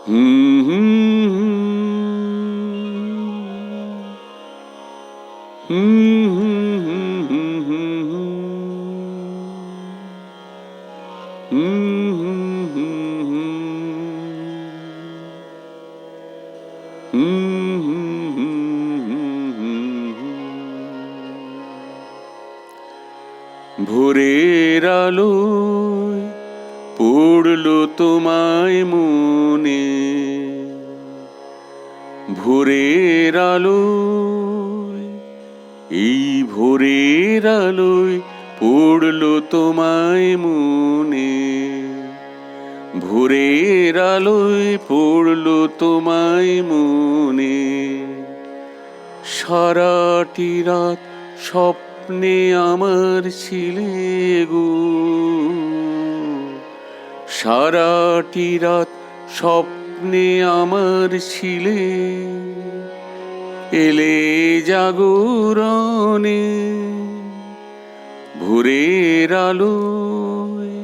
হুম হুম হুম হুম হুম ভোরের আলোয় পড়লো তোমায় মনে, ভোরের আলোয়, এই ভোরের আলোয় পড়লো তোমায় মনে, ভোরের আলোয় পড়লো তোমায় মনে। সারাটি রাত স্বপ্নে আমার ছিলে গো, সারাটি রাত স্বপ্নে আমার ছিলে, এলে জাগরণে ভোরের আলোয়,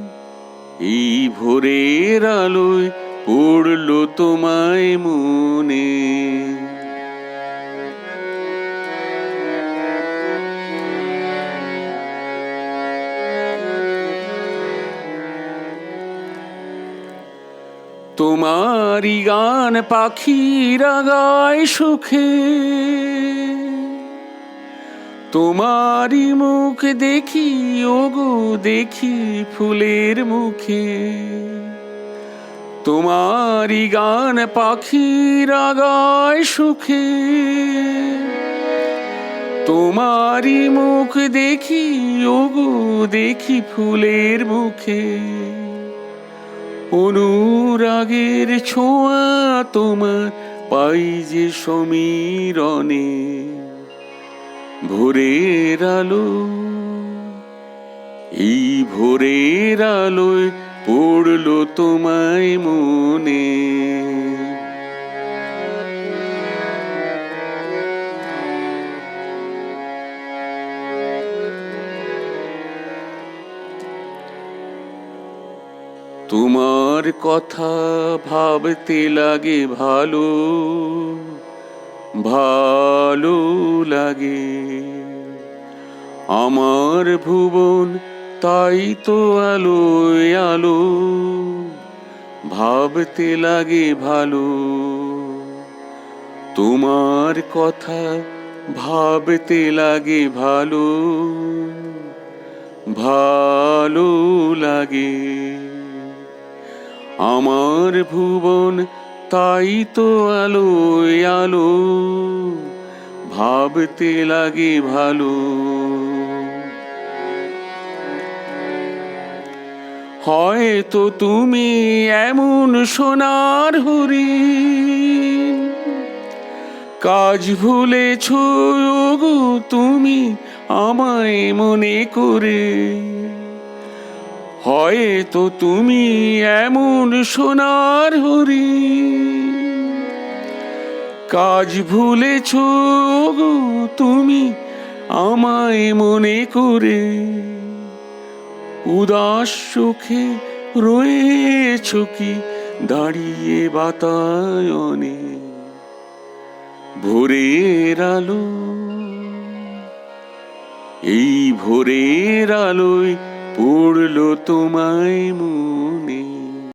এই ভোরের আলোয় পড়লো তোমায় মনে। তোমারি গান পাখিরা গায় সুখে, তোমারি মুখ দেখি ওগো দেখি ফুলের মুখে, তোমারি গান পাখিরা গায় সুখে, তোমারি মুখ দেখি ওগো দেখি ফুলের মুখে। অনুরাগের ছোঁয়া তোমার পাই যে সমীরণে, ভোরের আলো, এই ভোরের আলোয় পড়লো তোমায় মনে। তোমার কথা ভাবতে লাগে ভালো, ভালো লাগে আমার ভুবন, তাই তো আলোয় আলো ভাবতে লাগে ভালো। তোমার কথা ভাবতে লাগে ভালো, ভালো লাগে আমার ভুবন, তাই তো আলোয় আলো ভাবতে লাগে ভালো। হয়তো তুমি এমন সোনার হরিণ, কাজ ভুলেছ গো তুমি আমায় মনে করে। হয়তো তুমি এমন সোনার হরিণ, কাজ ভুলেছ গো তুমি আমায় মনে করে। উদাস চোখে রয়েছ কি দাঁড়িয়ে বাতায়নে, ভোরের আলো, এই ভোরের আলোয় পড়লো তোমায় মনে।